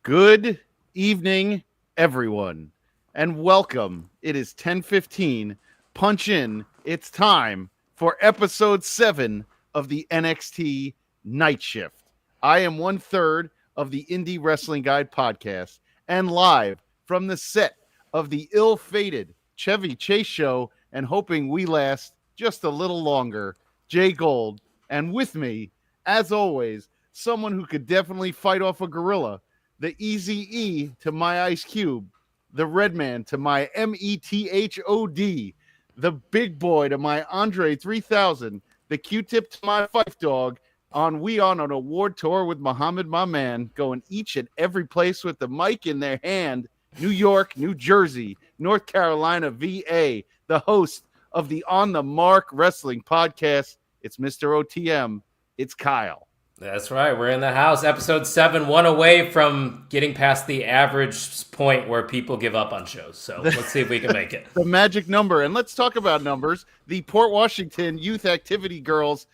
Good evening, everyone, and welcome. It is 10:15. Punch in. It's time for episode 7 of the NXT Night Shift. I am 1/3 of the Indie Wrestling Guide podcast and live from the set of the ill-fated Chevy Chase show and hoping we last just a little longer, Jay Gold. And with me, as always, someone who could definitely fight off a gorilla, the Easy E to my Ice Cube, the Red Man to my METHOD, the Big Boy to my Andre 3000, the Q-Tip to my Fife Dog. We on an award tour with Muhammad, my man, going each and every place with the mic in their hand. New York, New Jersey, North Carolina, VA, the host of the On the Mark Wrestling podcast. It's Mr. OTM. It's Kyle. That's right. We're in the house. Episode 7, one away from getting past the average point where people give up on shows. So let's see if we can make it. The magic number. And let's talk about numbers. The Port Washington Youth Activity Girls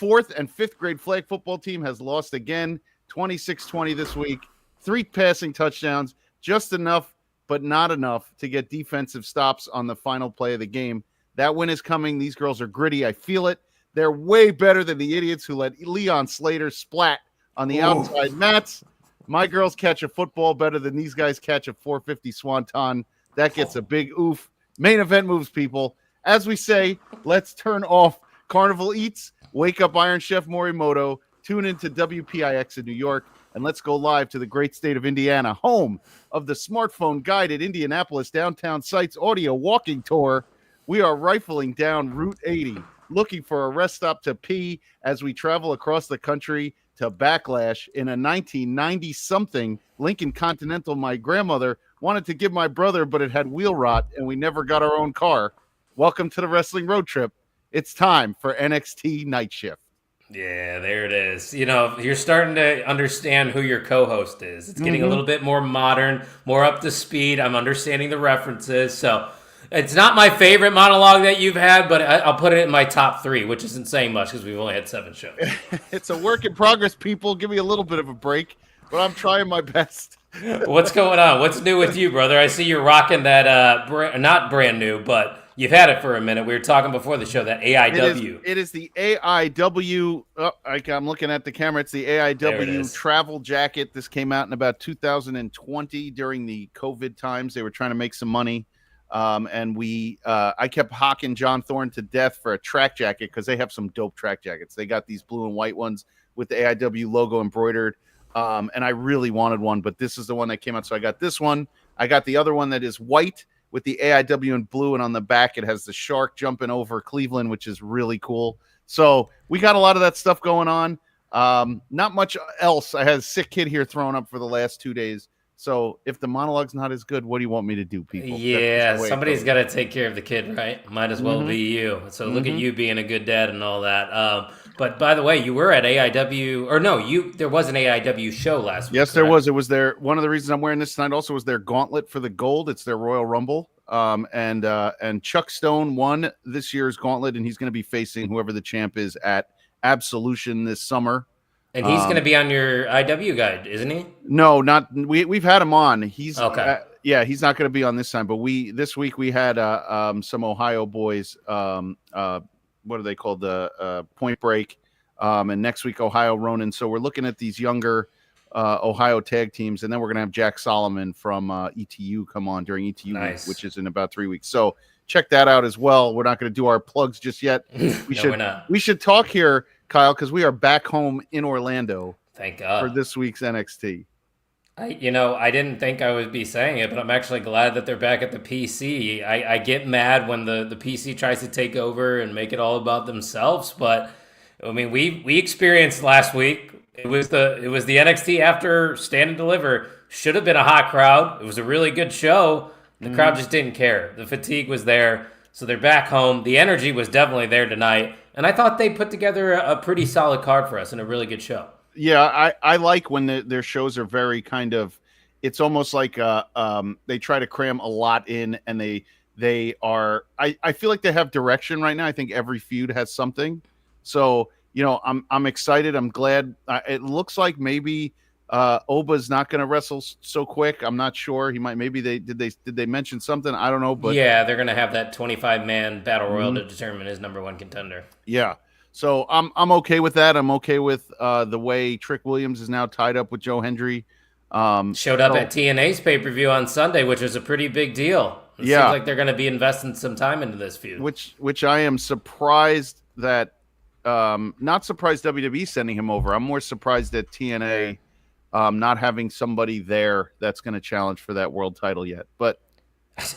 4th and 5th grade flag football team has lost again, 26-20 this week. 3 passing touchdowns, just enough, but not enough to get defensive stops on the final play of the game. That win is coming. These girls are gritty. I feel it. They're way better than the idiots who let Leon Slater splat on the outside mats. My girls catch a football better than these guys catch a 450 swanton. That gets a big oof. Main event moves, people. As we say, let's turn off Carnival Eats, wake up Iron Chef Morimoto, tune into WPIX in New York, and let's go live to the great state of Indiana, home of the smartphone-guided Indianapolis Downtown Sites audio walking tour. We are rifling down Route 80. Looking for a rest stop to pee as we travel across the country to Backlash in a 1990-something Lincoln Continental my grandmother wanted to give my brother, but it had wheel rot, and we never got our own car. Welcome to the Wrestling Road Trip. It's time for NXT Night Shift. Yeah, there it is. You know, you're starting to understand who your co-host is. It's getting a little bit more modern, more up to speed. I'm understanding the references, so... It's not my favorite monologue that you've had, but I'll put it in my top 3, which isn't saying much because we've only had 7 shows. It's a work in progress, people. Give me a little bit of a break, but I'm trying my best. What's going on? What's new with you, brother? I see you're rocking that, not brand new, but you've had it for a minute. We were talking before the show, that AIW. It is the AIW. I'm looking at the camera. It's the AIW travel jacket. This came out in about 2020 during the COVID times. They were trying to make some money. I kept hawking John Thorne to death for a track jacket because they have some dope track jackets. They got these blue and white ones with the AIW logo embroidered. And I really wanted one, but this is the one that came out. So I got this one. I got the other one that is white with the AIW in blue. And on the back, it has the shark jumping over Cleveland, which is really cool. So we got a lot of that stuff going on. Not much else. I had a sick kid here throwing up for the last 2 days. So if the monologue's not as good, what do you want me to do, people? Yeah, somebody's got to take care of the kid, right? Might as well be you. So look at you being a good dad and all that. But by the way, you were at AIW, or no, there was an AIW show last week. Yes, there was. It was their, one of the reasons I'm wearing this tonight also was their gauntlet for the gold. It's their Royal Rumble. And Chuck Stone won this year's gauntlet, and he's going to be facing whoever the champ is at Absolution this summer. And he's going to be on your IW guide, isn't he? No, not we've had him on. He's okay. He's not going to be on this time. But this week we had some Ohio boys. What are they called? The Point Break. And next week Ohio Ronin. So we're looking at these younger Ohio tag teams, and then we're going to have Jack Solomon from ETU come on during ETU week, which is in about 3 weeks. So check that out as well. We're not going to do our plugs just yet. We're not. We should talk here, Kyle, because we are back home in Orlando. Thank God. For this week's NXT. I didn't think I would be saying it, but I'm actually glad that they're back at the PC. I get mad when the PC tries to take over and make it all about themselves, but I mean, we experienced last week. It was the NXT after Stand and Deliver. Should have been a hot crowd. It was a really good show. The crowd just didn't care. The fatigue was there. So they're back home. The energy was definitely there tonight. And I thought they put together a pretty solid card for us and a really good show. Yeah, I like when their shows are very kind of, it's almost like they try to cram a lot in, and they are, I feel like they have direction right now. I think every feud has something. So, I'm excited. I'm glad. It looks like maybe Oba's not going to wrestle so quick. I'm not sure. He might. Maybe did they mention something? I don't know. But yeah, they're going to have that 25-man battle royal to Mhm. determine his number one contender. Yeah. So I'm okay with that. I'm okay with the way Trick Williams is now tied up with Joe Hendry. Showed up So, at TNA's pay-per-view on Sunday, which was a pretty big deal. It seems yeah, like they're going to be investing some time into this feud. which I am surprised that not surprised WWE sending him over. I'm more surprised at TNA not having somebody there that's going to challenge for that world title yet. But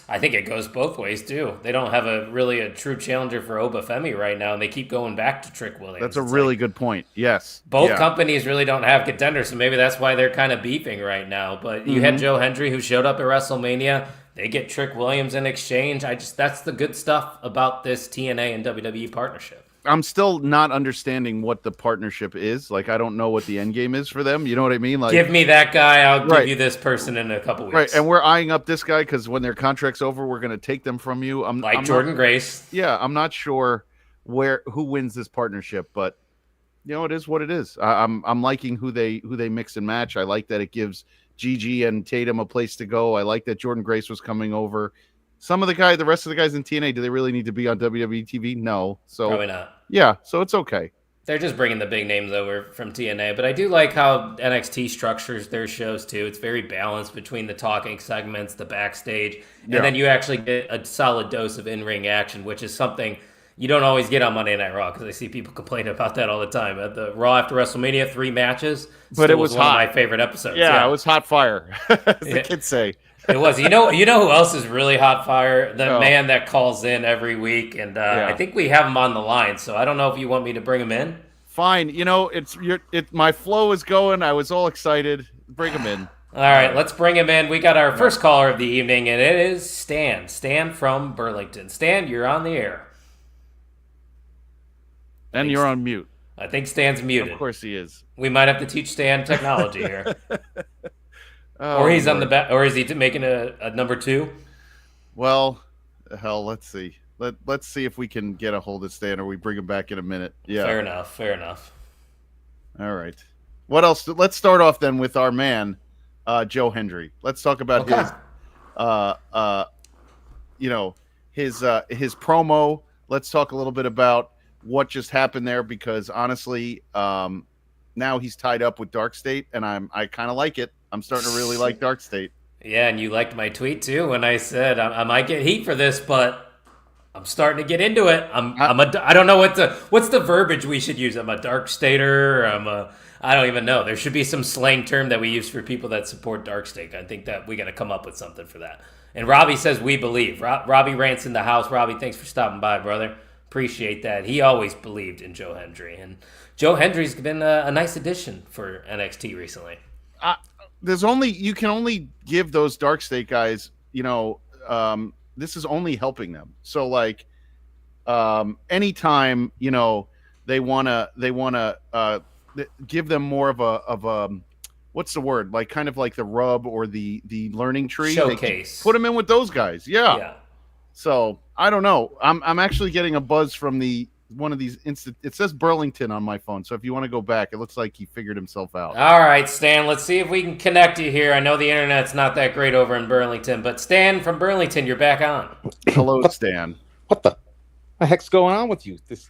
I think it goes both ways too. They don't have a true challenger for Obafemi right now, and they keep going back to Trick Williams. that's a really good point. Yes, Both companies really don't have contenders, so maybe that's why they're kind of beefing right now. But you had Joe Hendry, who showed up at WrestleMania. They get Trick Williams in exchange. That's the good stuff about this TNA and WWE partnership. I'm still not understanding what the partnership is. Like, I don't know what the end game is for them. You know what I mean? Like, give me that guy. I'll give you this person in a couple weeks. Right, and we're eyeing up this guy because when their contract's over, we're going to take them from you. I'm Jordynne Grace. Yeah, I'm not sure who wins this partnership, but it is what it is. I'm liking who they mix and match. I like that it gives Gigi and Tatum a place to go. I like that Jordynne Grace was coming over. The rest of the guys in TNA, do they really need to be on WWE TV? No. So probably not. Yeah, so it's okay. They're just bringing the big names over from TNA, but I do like how NXT structures their shows too. It's very balanced between the talking segments, the backstage, and then you actually get a solid dose of in-ring action, which is something you don't always get on Monday Night Raw because I see people complain about that all the time. At the Raw after WrestleMania, 3 matches, but it was one hot. of my favorite episodes. Yeah, it was hot fire, as the kids say. It was. You know who else is really hot fire? The man that calls in every week, and I think we have him on the line. So I don't know if you want me to bring him in. Fine. My flow is going. I was all excited. Bring him in. All right, let's bring him in. We got our first caller of the evening, and it is Stan. Stan from Burlington. Stan, you're on the air. And you're on mute. I think Stan's muted. Of course he is. We might have to teach Stan technology here. Or he's on the back, or is he making a number 2? Well, hell, let's see. Let's see if we can get a hold of Stan, or we bring him back in a minute. Yeah. Fair enough. All right. What else? Let's start off then with our man, Joe Hendry. Let's talk about his promo. Let's talk a little bit about what just happened there, because honestly, now he's tied up with Dark State, and I kind of like it. I'm starting to really like Dark State. Yeah, and you liked my tweet too when I said I might get heat for this, but I'm starting to get into it. I don't know what's the verbiage we should use. I'm a Dark Stater. I don't even know. There should be some slang term that we use for people that support Dark State. I think that we got to come up with something for that. And Robbie says we believe. Robbie Rants in the house. Robbie, thanks for stopping by, brother. Appreciate that. He always believed in Joe Hendry, and Joe Hendry's been a nice addition for NXT recently. You can only give those Dark State guys, this is only helping them. So like, anytime, they want to give them more of a what's the word? Like kind of like the rub or the learning tree. Showcase. Put them in with those guys. Yeah. So I don't know. I'm actually getting a buzz from one of these it says Burlington on my phone, so if you want to go back, it looks like he figured himself out. All right, Stan, let's see if we can connect you here. I know the internet's not that great over in Burlington, but Stan from Burlington, you're back on. Hello, Stan. What the heck's going on with you? This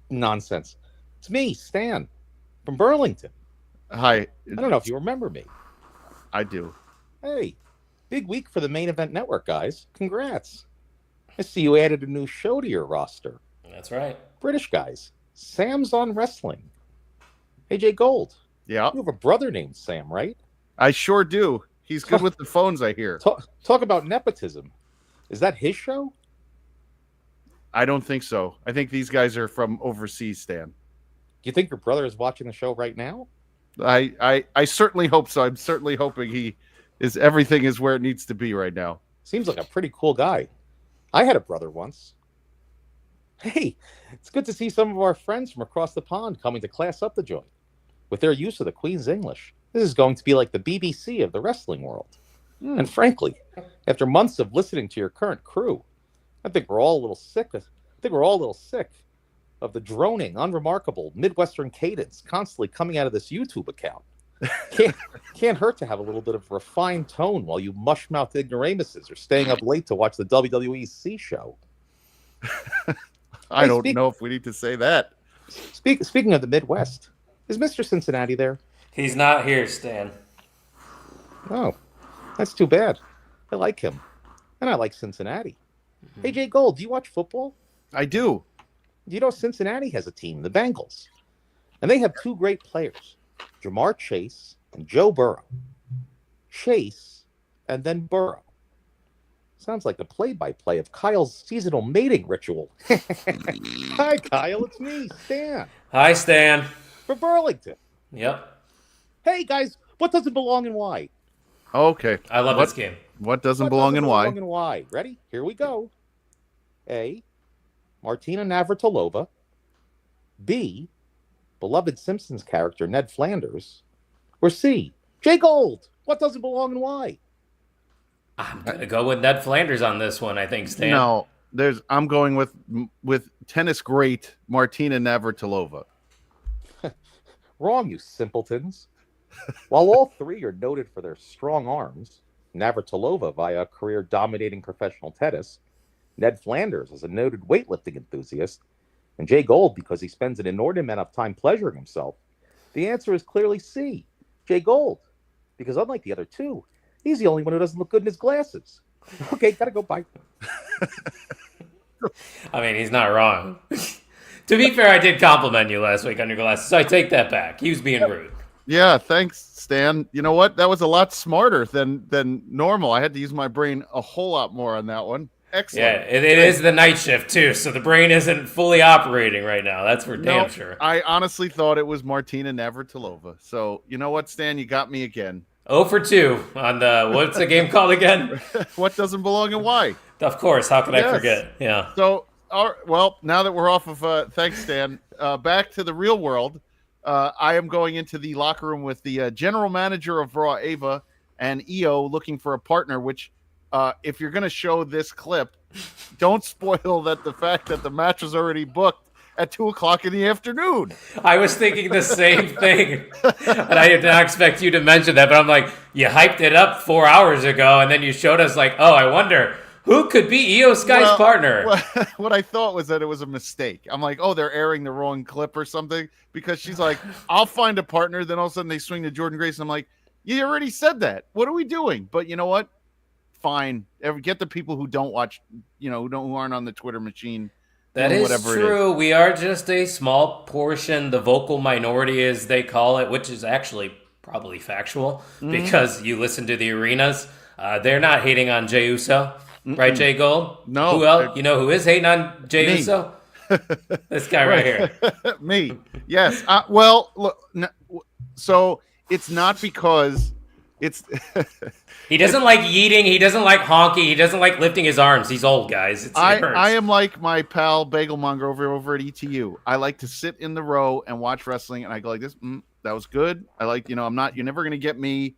nonsense. It's me, Stan from Burlington. Hi. I don't know if you remember me. I do. Hey, big week for the Main Event Network, guys. Congrats. I see you added a new show to your roster. That's right. British guys. Sam's on Wrestling. AJ Gold. Yeah. You have a brother named Sam, right? I sure do. He's good with the phones, I hear. Talk about nepotism. Is that his show? I don't think so. I think these guys are from overseas, Stan. Do you think your brother is watching the show right now? I certainly hope so. I'm certainly hoping everything is where it needs to be right now. Seems like a pretty cool guy. I had a brother once. Hey, it's good to see some of our friends from across the pond coming to class up the joint. With their use of the Queen's English, this is going to be like the BBC of the wrestling world. And frankly, after months of listening to your current crew, I think we're all a little sick. Of the droning, unremarkable Midwestern cadence constantly coming out of this YouTube account. Can't, can't hurt to have a little bit of refined tone while you mush-mouthed ignoramuses are staying up late to watch the WWE C show. I don't know if we need to say that. Speaking of the Midwest, is Mr. Cincinnati there? He's not here, Stan. Oh, that's too bad. I like him, and I like Cincinnati. Hey, Jay Gold, do you watch football? I do. You know Cincinnati has a team, the Bengals, and they have two great players, Jamar Chase and Joe Burrow. Chase and then Burrow. Sounds like the play-by-play of Kyle's seasonal mating ritual. Hi, Kyle. It's me, Stan. Hi, Stan. For Burlington. Yep. Hey, guys. What doesn't belong and why? Okay. I love this game. What doesn't belong and why? And why? Ready? Here we go. A. Martina Navratilova. B. Beloved Simpsons character Ned Flanders. Or C. Jay Gold. What doesn't belong and why? I'm gonna go with Ned Flanders on this one. I think, Stan. No, I'm going with tennis great Martina Navratilova. Wrong, you simpletons. While all three are noted for their strong arms, Navratilova via a career dominating professional tennis, Ned Flanders is a noted weightlifting enthusiast, and Jay Gold because he spends an inordinate amount of time pleasuring himself, the answer is clearly C. Jay Gold, because unlike the other two, he's the only one who doesn't look good in his glasses. Okay, gotta go. Bye. I mean, he's not wrong. To be fair, I did compliment you last week on your glasses, so I take that back. He was being rude. Yeah, thanks, Stan. You know what? That was a lot smarter than normal. I had to use my brain a whole lot more on that one. Excellent. Yeah, it is the night shift, too, so the brain isn't fully operating right now. That's for damn sure. I honestly thought it was Martina Navratilova. So, you know what, Stan? You got me again. 0 for 2 on the, what's the game called again? What doesn't belong and why? Of course, how could I forget? Yeah. So, well, now that we're off of, thanks, Stan, back to the real world. I am going into the locker room with the general manager of Raw, Ava, and EO looking for a partner, which, if you're going to show this clip, don't spoil the fact that the match was already booked at 2:00 in the afternoon. I was thinking the same thing. And I did not expect you to mention that, but I'm like, you hyped it up 4 hours ago, and then you showed us like, oh, I wonder who could be Io Sky's partner. What I thought was that it was a mistake. I'm like, oh, they're airing the wrong clip or something, because she's like, I'll find a partner. Then all of a sudden they swing to Jordynne Grace. And I'm like, you already said that. What are we doing? But you know what? Fine. Get the people who don't watch, who aren't on the Twitter machine. That is true. We are just a small portion, the vocal minority, as they call it, which is actually probably factual because you listen to the arenas. They're not hating on Jey Uso, right, Jay Gold? No. Who else? You know who is hating on Jey Uso? This guy right here. Me. Yes. Well, look. So it's not because it's. He doesn't like yeeting. He doesn't like honking. He doesn't like lifting his arms. He's old, guys. I am like my pal Bagelmonger over at ETU. I like to sit in the row and watch wrestling, and I go like this. That was good. I like, I'm not. You're never gonna get me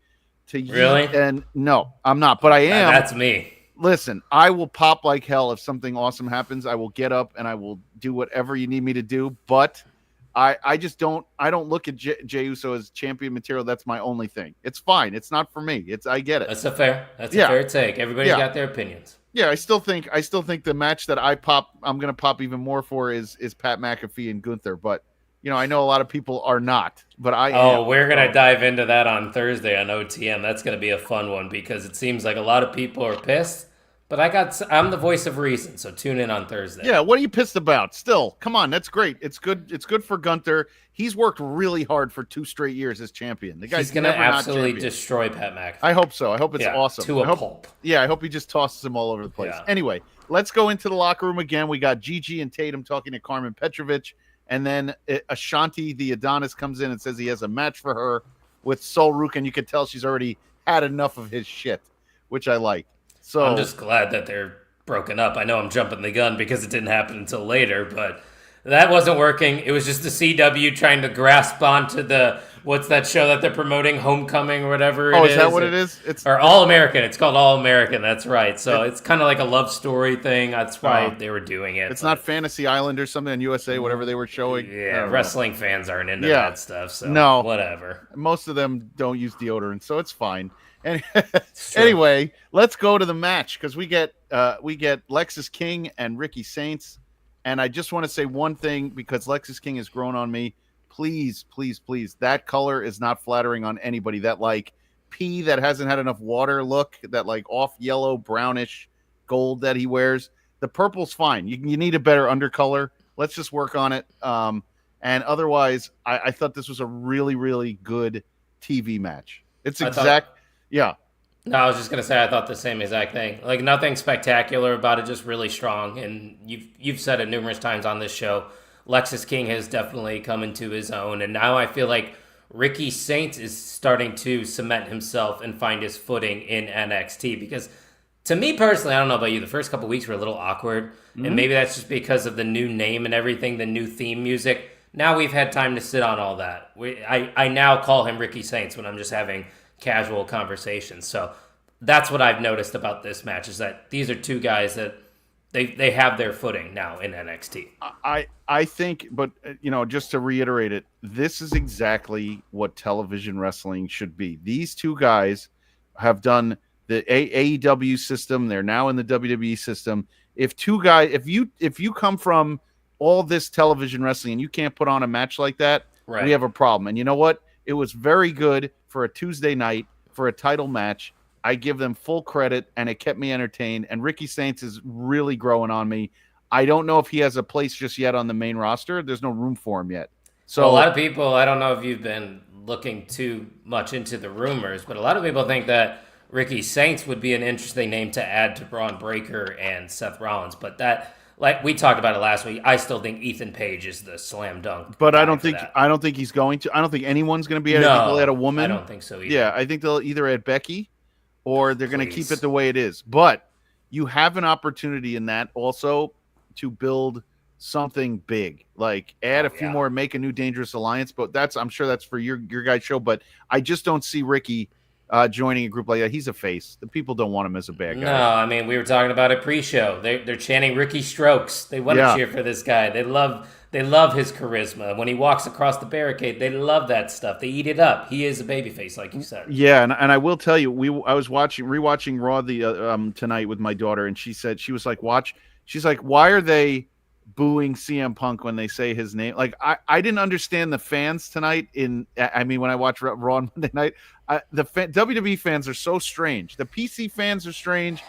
to yeet. Really? And no, I'm not. But I am. That's me. Listen, I will pop like hell if something awesome happens. I will get up and I will do whatever you need me to do. But I just don't. I don't look at Jey Uso as champion material. That's my only thing. It's fine. It's not for me. I get it. That's a fair take. Everybody's got their opinions. Yeah, I still think the match that I'm gonna pop even more for is Pat McAfee and Gunther. But I know a lot of people are not. But I am. Oh, we're gonna dive into that on Thursday on OTM. That's gonna be a fun one because it seems like a lot of people are pissed. But I'm the voice of reason, so tune in on Thursday. Yeah, what are you pissed about? Still, come on, that's great. It's good. It's good for Gunther. He's worked really hard for 2 straight years as champion. The guy's He's gonna absolutely destroy Pat McAfee. I hope so. I hope it's awesome. To a pulp. Yeah, I hope he just tosses him all over the place. Yeah. Anyway, let's go into the locker room again. We got Gigi and Tatum talking to Carmen Petrovic, and then Ashanti, the Adonis, comes in and says he has a match for her with Sol Rook, and you can tell she's already had enough of his shit, which I like. So I'm just glad that they're broken up. I know I'm jumping the gun because it didn't happen until later, but That wasn't working. It was just the CW trying to grasp onto the what's that show that they're promoting, Homecoming or whatever it Oh, is. is that what it is? Or All American. It's called All American. That's right. So it's kind of like a love story thing. That's why they were doing it. It's not Fantasy Island or something on USA, whatever they were showing. Yeah, wrestling fans aren't into that stuff. So no, whatever. Most of them don't use deodorant, so it's fine. And anyway, let's go to the match because we get Lexis King and Ricky Saints. And I just want to say one thing because Lexis King has grown on me. Please, please, please. That color is not flattering on anybody. That like pea that hasn't had enough water look, that like off yellow, brownish gold that he wears. The purple's fine. You need a better undercolor. Let's just work on it. And otherwise, I thought this was a really, really good TV match. It's yeah. No, I was just gonna say I thought the same exact thing. Like nothing spectacular about it, just really strong. And you've said it numerous times on this show. Lexis King has definitely come into his own, and now I feel like Ricky Saints is starting to cement himself and find his footing in NXT. Because to me personally, I don't know about you, the first couple weeks were a little awkward, and maybe that's just because of the new name and everything, the new theme music. Now we've had time to sit on all that. I now call him Ricky Saints when I'm just having casual conversations. So that's what I've noticed about this match is that these are two guys that they have their footing now in NXT. I think, but just to reiterate it, this is exactly what television wrestling should be. These two guys have done the AEW system. They're now in the WWE system. If you come from all this television wrestling and you can't put on a match like that, right, we have a problem. And you know what? It was very good for a Tuesday night for a title match. I give them full credit, and it kept me entertained. And Ricky Saints is really growing on me. I don't know if he has a place just yet on the main roster. There's no room for him yet. So well, a lot of people, I don't know if you've been looking too much into the rumors, but a lot of people think that Ricky Saints would be an interesting name to add to Braun Breaker and Seth Rollins. But that, like we talked about it last week, I still think Ethan Page is the slam dunk. But I don't think he's going to. I don't think anyone's going to be able to add a woman. I don't think so either. Yeah, I think they'll either add Becky or they're going to keep it the way it is. But you have an opportunity in that also to build something big, like add a few more, make a new Dangerous Alliance. But I'm sure that's for your guys' show. But I just don't see Ricky joining a group like that. He's a face. The people don't want him as a bad guy. No, I mean, we were talking about it pre-show. They're chanting Ricky Strokes. They want to cheer for this guy. They love his charisma. When he walks across the barricade, they love that stuff. They eat it up. He is a babyface, like you said. Yeah, and I will tell you, I was rewatching Raw tonight with my daughter, and she said she was like, she's like, why are they booing CM Punk when they say his name? Like, I didn't understand the fans tonight. When I watched Raw on Monday night, WWE fans are so strange. The PC fans are strange.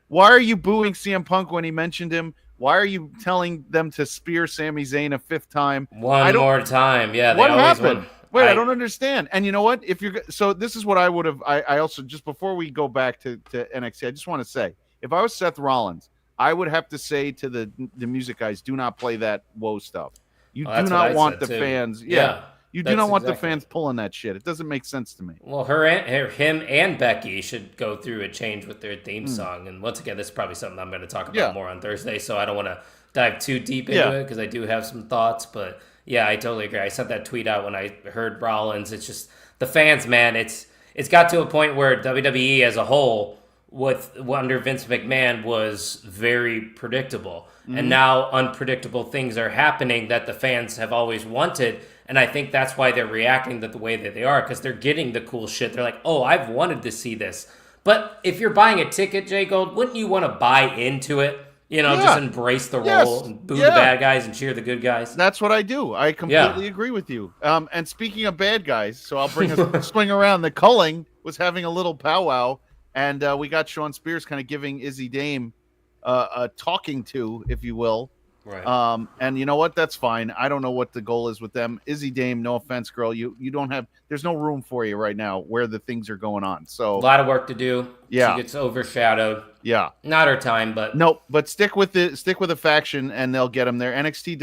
Why are you booing CM Punk when he mentioned him? Why are you telling them to spear Sami Zayn a fifth time? One more time. Yeah. What happened? Wait, I don't understand. And you know what? So this is what I would have. I also, just before we go back to NXT, I just want to say, if I was Seth Rollins, I would have to say to the music guys, do not play that woe stuff. You do not want the fans. Yeah. You do not want the fans pulling that shit. It doesn't make sense to me. Well, him and Becky should go through a change with their theme song. And once again, this is probably something I'm going to talk about more on Thursday, so I don't want to dive too deep into it because I do have some thoughts. But yeah, I totally agree. I sent that tweet out when I heard Rollins. It's just the fans, man. It's got to a point where WWE as a whole, under Vince McMahon, was very predictable. And now unpredictable things are happening that the fans have always wanted. And I think that's why they're reacting the way that they are, because they're getting the cool shit. They're like, oh, I've wanted to see this. But if you're buying a ticket, Jay Gold, wouldn't you want to buy into it? Just embrace the role and boo the bad guys and cheer the good guys. That's what I do. I completely agree with you. And speaking of bad guys, so I'll bring a swing around. The Culling was having a little powwow, and we got Sean Spears kind of giving Izzy Dame a talking to, if you will. Right. And you know what? That's fine. I don't know what the goal is with them. Izzy Dame, no offense, girl. You don't have. There's no room for you right now where the things are going on. So a lot of work to do. Yeah. She gets overshadowed. Yeah. Not her time, but no. But stick with the faction, and they'll get them there. NXT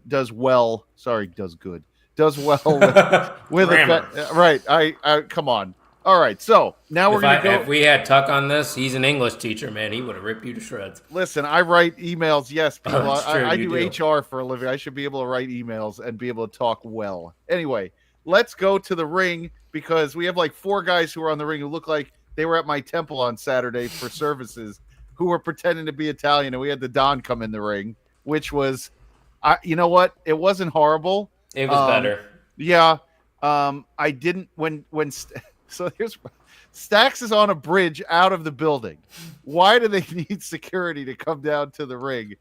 does well. Sorry, does well with right. I come on. All right, so now we're going to go. If we had Tuck on this, he's an English teacher, man. He would have ripped you to shreds. Listen, I write emails. Yes, people. That's true, I you do HR for a living. I should be able to write emails and be able to talk well. Anyway, let's go to the ring because we have like 4 guys who are on the ring who look like they were at my temple on Saturday for services who were pretending to be Italian, and we had the Don come in the ring, which was, you know what? It wasn't horrible. It was better. Yeah. I didn't so here's Stax is on a bridge out of the building. Why do they need security to come down to the ring?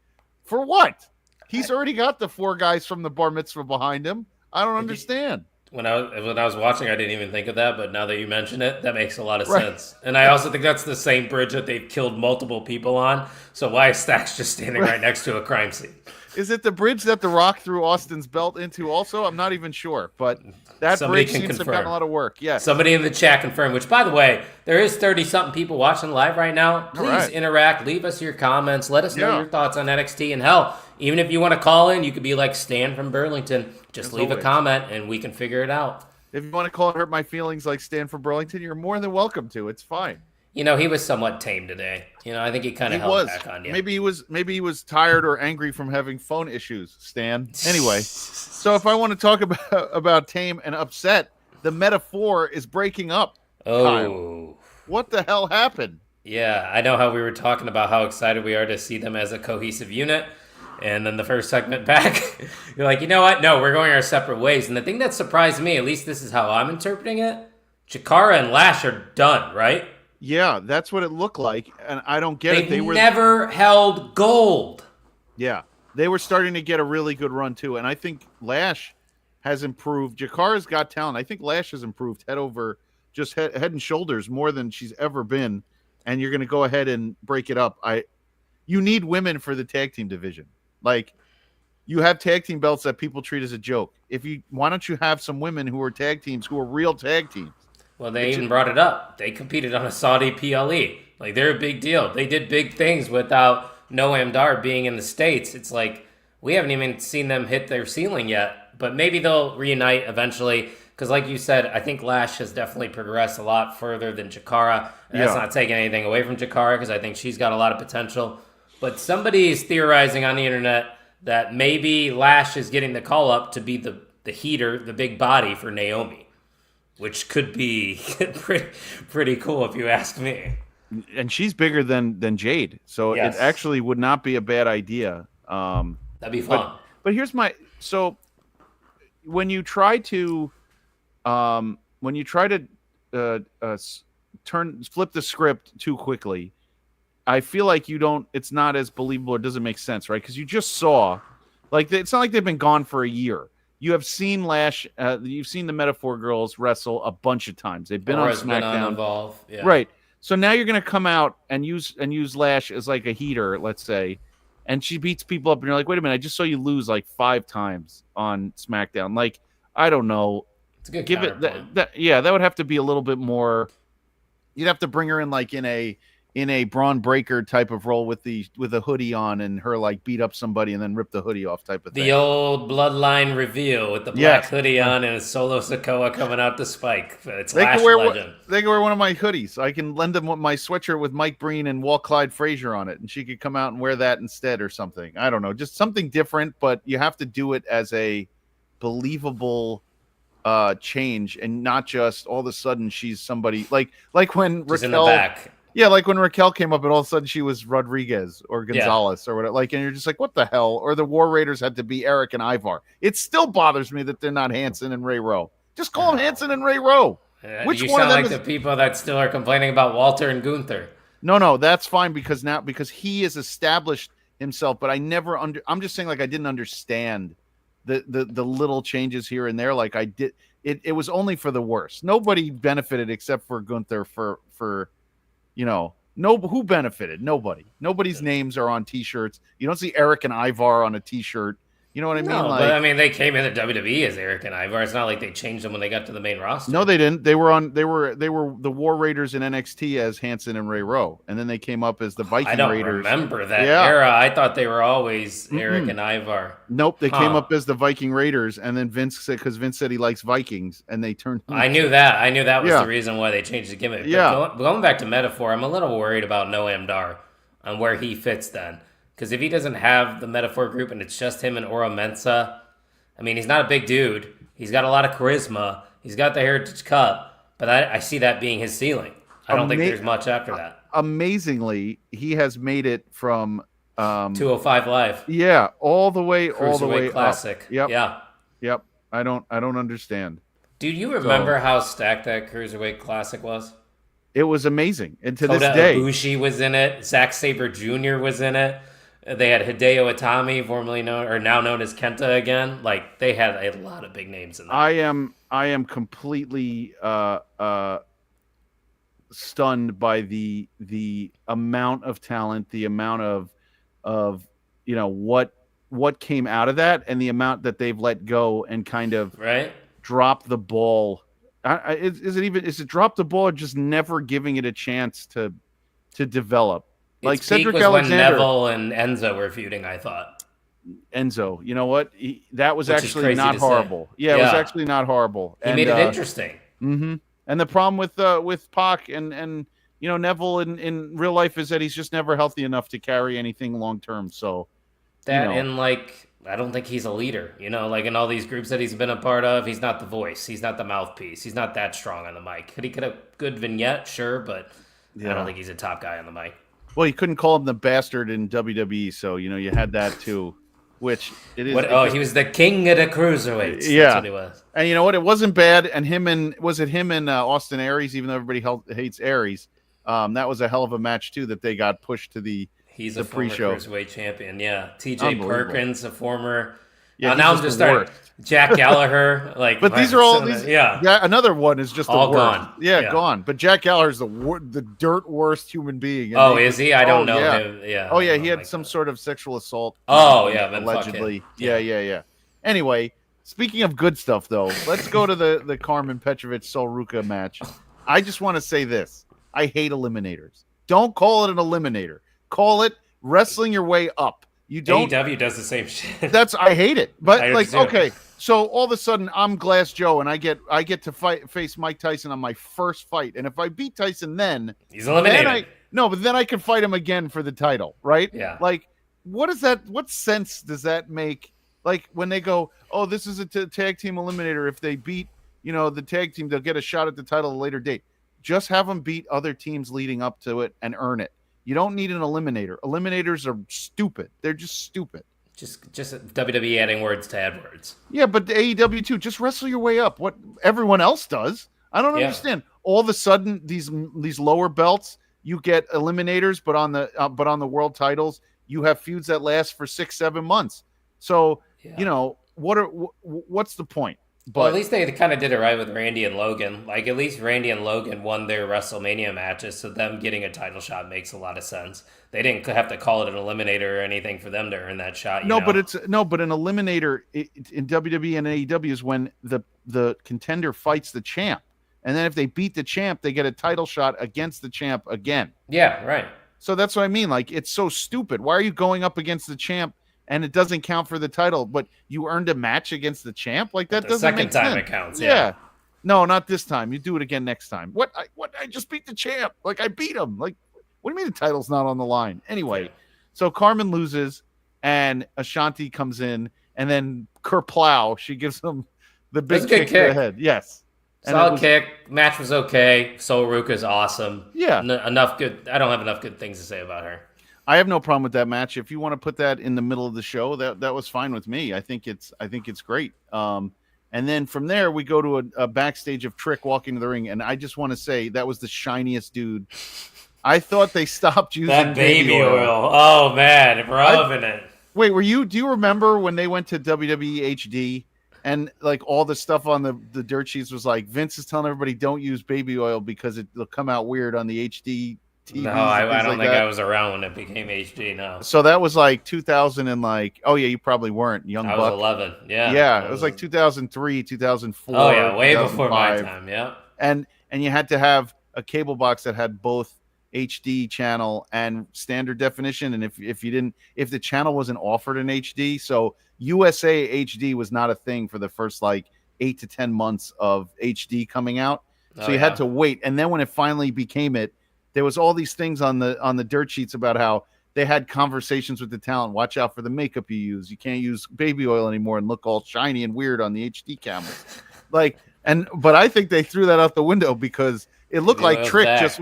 For what? He's already got the 4 guys from the bar mitzvah behind him. I don't understand. When I was watching, I didn't even think of that, but now that you mention it, that makes a lot of sense. And I also think that's the same bridge that they've killed multiple people on. So why is Stax just standing right next to a crime scene? Is it the bridge that The Rock threw Austin's belt into also? I'm not even sure, but that Somebody bridge can seems to confirm. have gotten a lot of work. Yes. Somebody in the chat confirmed, which, by the way, there is 30-something people watching live right now. Please interact. Leave us your comments. Let us know your thoughts on NXT. And hell, even if you want to call in, you could be like Stan from Burlington. Just leave a comment, and we can figure it out. If you want to call and hurt my feelings like Stan from Burlington, you're more than welcome to. It's fine. You know, he was somewhat tame today. You know, I think he kind of held back on you. Maybe he was tired or angry from having phone issues, Stan. Anyway, so if I want to talk about tame and upset, the metaphor is breaking up. Oh. Kyle. What the hell happened? Yeah, I know how we were talking about how excited we are to see them as a cohesive unit. And then the first segment back, you're like, you know what? No, we're going our separate ways. And the thing that surprised me, at least this is how I'm interpreting it, Chikara and Lash are done, right? Yeah, that's what it looked like, and I don't get it. They were never held gold. Yeah, they were starting to get a really good run too, and I think Lash has improved. Jakara's got talent. I think Lash has improved head and shoulders more than she's ever been. And you're going to go ahead and break it up. You need women for the tag team division. Like, you have tag team belts that people treat as a joke. Why don't you have some women who are tag teams, who are real tag teams? Well, they even brought it up. They competed on a Saudi PLE. Like, they're a big deal. They did big things without Noam Dar being in the States. It's like, we haven't even seen them hit their ceiling yet. But maybe they'll reunite eventually. Because like you said, I think Lash has definitely progressed a lot further than Chikara. And that's not taking anything away from Chikara, because I think she's got a lot of potential. But somebody is theorizing on the internet that maybe Lash is getting the call up to be the heater, the big body for Naomi. Which could be pretty cool if you ask me. And she's bigger than Jade, so it actually would not be a bad idea. That'd be fun. But here's so when you try to flip the script too quickly, I feel like it's not as believable. It doesn't make sense, right? Because you just saw, like, it's not like they've been gone for a year. You have seen Lash. You've seen the Metaphor Girls wrestle a bunch of times. They've been on SmackDown. Yeah. Right. So now you're going to come out and use Lash as like a heater, let's say, and she beats people up, and you're like, wait a minute, I just saw you lose like 5 times on SmackDown. Like, I don't know. It's a good give it that would have to be a little bit more. You'd have to bring her in like in a Braun Breaker type of role with a hoodie on, and her like beat up somebody and then rip the hoodie off type of thing. The old Bloodline reveal with the black hoodie on and a Solo Sikoa coming out the spike. It's Lash Legend. They can wear one of my hoodies. I can lend them my sweatshirt with Mike Breen and Walt Clyde Frazier on it, and she could come out and wear that instead or something. I don't know, just something different, but you have to do it as a believable change, and not just all of a sudden she's somebody like when She's Raquel in the back. Yeah, like when Raquel came up and all of a sudden she was Rodriguez or Gonzalez or whatever. Like, and you're just like, what the hell? Or the War Raiders had to be Eric and Ivar. It still bothers me that they're not Hanson and Ray Rowe. Just call them Hanson and Ray Rowe. Which you one sound of them like the people that still are complaining about Walter and Gunther. No, that's fine because he has established himself. But I'm just saying, like, I didn't understand the little changes here and there. Like I did, it was only for the worse. Nobody benefited except for Gunther for. Who benefited? Nobody. Nobody's names are on T-shirts. You don't see Eric and Ivar on a T-shirt. You know what I mean? No, Like, but I mean, they came into WWE as Eric and Ivar. It's not like they changed them when they got to the main roster. no, they didn't. They were the War Raiders in NXT as Hanson and Ray Rowe, and then they came up as the Viking I don't Raiders. remember that era. I thought they were always Eric and Ivar. Nope, they came up as the Viking Raiders, and then Vince said, because Vince said he likes Vikings, and they turned. I knew that was the reason why they changed the gimmick. But Yeah. going back to Metaphor, I'm a little worried about Noam Dar on where he fits then. Because if he doesn't have the Metaphor group and it's just him and Ora Mensa, I mean, he's not a big dude. He's got a lot of charisma. He's got the Heritage Cup. But I see that being his ceiling. I don't think there's much after that. Amazingly, he has made it from 205 Live. Yeah, all the way Classic. Up. Yep. Yeah. Yep. I don't understand. Dude, you remember how stacked that Cruiserweight Classic was? It was amazing. And to Kota this day, Ibushi was in it. Zack Sabre Jr. was in it. They had Hideo Itami, formerly known or now known as Kenta again. Like they had a lot of big names in there. I am completely stunned by the amount of talent, the amount of what came out of that, and the amount that they've let go and kind of drop the ball. Is it drop the ball or just never giving it a chance to develop? Like Cedric Alexander, when Neville and Enzo were feuding, I thought. Enzo, you know what? That was actually not horrible. Yeah, it was actually not horrible. He made it interesting. Mm-hmm. And the problem with Pac and Neville in real life is that he's just never healthy enough to carry anything long term. So and like I don't think he's a leader. Like in all these groups that he's been a part of, he's not the voice. He's not the mouthpiece. He's not that strong on the mic. Could he get a good vignette? Sure, but I don't think he's a top guy on the mic. Well, you couldn't call him the bastard in WWE, so you had that too, which it is. He was the king of the cruiserweights. Yeah, that's what he was. And you know what? It wasn't bad. And him and Austin Aries, even though everybody hates Aries, that was a hell of a match too. That they got pushed to the He's a former pre-show cruiserweight champion. Yeah, T.J. Perkins, a former. Yeah, now I'm just starting. Jack Gallagher, but these are all these. Yeah, another one is just all the worst. gone. Yeah, gone. But Jack Gallagher's the dirt worst human being. And is he? I don't know him. Yeah. Oh yeah, he had some sort of sexual assault. Allegedly. Yeah. Anyway, speaking of good stuff, though, let's go to the Carmen Petrovic Sol Ruca match. I just want to say this: I hate eliminators. Don't call it an eliminator. Call it wrestling your way up. You don't. AEW does the same shit. I hate it. But okay, so all of a sudden I'm Glass Joe and I get to face Mike Tyson on my first fight, and if I beat Tyson, then he's eliminated. But then I can fight him again for the title, right? Yeah. Like, what is that? What sense does that make? Like when they go, oh, this is a tag team eliminator. If they beat, the tag team, they'll get a shot at the title at a later date. Just have them beat other teams leading up to it and earn it. You don't need an eliminator. Eliminators are stupid. They're just stupid. Just WWE adding words to add words. Yeah, but the AEW too. Just wrestle your way up. What everyone else does. I don't understand. All of a sudden, these lower belts, you get eliminators, but on the world titles, you have feuds that last for 6-7 months. So what's the point? But at least they kind of did it right with Randy and Logan. Like, at least Randy and Logan won their WrestleMania matches, so them getting a title shot makes a lot of sense. They didn't have to call it an eliminator or anything for them to earn that shot. But an eliminator in WWE and AEW is when the contender fights the champ, and then if they beat the champ, they get a title shot against the champ again. Yeah, right. So that's what I mean. Like, it's so stupid. Why are you going up against the champ? And it doesn't count for the title, but you earned a match against the champ? Like, that doesn't make sense. Second time it counts, yeah. No, not this time. You do it again next time. What? I just beat the champ. Like, I beat him. Like, what do you mean the title's not on the line? Anyway, so Carmen loses, and Ashanti comes in, and then Kerplow, she gives him the big kick to the head. Yes. Solid kick. Match was okay. Sol Ruca's awesome. Yeah. Enough good. I don't have enough good things to say about her. I have no problem with that match. If you want to put that in the middle of the show, that was fine with me. I think it's great. And then from there we go to a backstage of Trick walking to the ring, and I just want to say that was the shiniest dude. I thought they stopped using that baby oil. Oh man, rubbing it. Wait, do you remember when they went to WWE HD and like all the stuff on the dirt sheets was like Vince is telling everybody don't use baby oil because it'll come out weird on the HD TVs. No, and I things don't like think that. I was around when it became HD. No, So that was like 2000 and like, oh yeah, you probably weren't, young I was buck. 11. Yeah, Yeah, it was like 2003, 2004, Oh yeah, way before my 2005. time. Yeah. And you had to have a cable box that had both HD channel and standard definition. And if you didn't, if the channel wasn't offered in HD, so USA HD was not a thing for the first like 8 to 10 months of HD coming out. So Oh, you had yeah. to wait. And then when it finally became it, there was all these things on the dirt sheets about how they had conversations with the talent. Watch out for the makeup you use. You can't use baby oil anymore and look all shiny and weird on the HD cameras. Like, but I think they threw that out the window because it looked like Trick just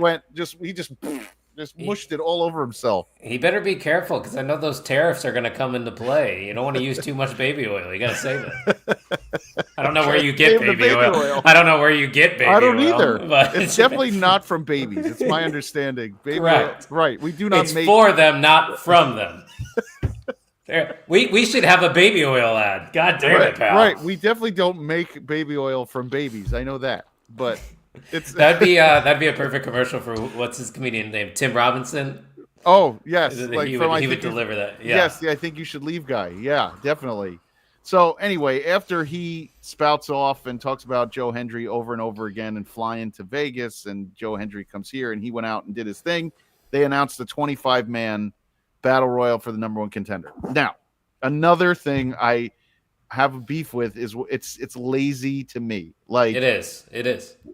mushed it all over himself. He better be careful because I know those tariffs are going to come into play. You don't want to use too much baby oil. You got to save it. I don't know where you get baby oil. I don't know where you get baby oil. I don't either. But it's definitely not from babies. It's my understanding. Baby Correct. Oil, right. We do not it's for them, not from them. We should have a baby oil ad. God damn it, pal. Right. We definitely don't make baby oil from babies. I know that. But it's that'd be a perfect commercial for what's his comedian name? Tim Robinson. Oh, yes. Like he would deliver that. Yeah. Yes, I think you should leave guy. Yeah, definitely. So anyway, after he spouts off and talks about Joe Hendry over and over again and flying to Vegas, and Joe Hendry comes here and he went out and did his thing, they announced the 25-man battle royal for the number one contender. Now, another thing I have a beef with is it's lazy to me. Like, it is.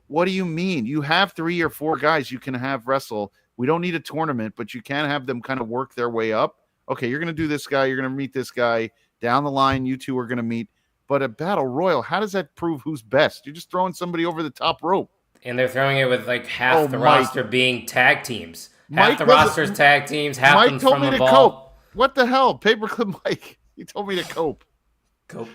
What do you mean? You have 3 or 4 guys you can have wrestle. We don't need a tournament, but you can have them kind of work their way up. Okay, you're going to do this guy. You're going to meet this guy. Down the line, you two are going to meet. But a battle royal, how does that prove who's best? You're just throwing somebody over the top rope. And they're throwing it with like half the roster being tag teams. Half the roster's tag teams, half Mike them told from me the to ball. cope. What the hell? Paperclip Mike. He told me to cope. Cope.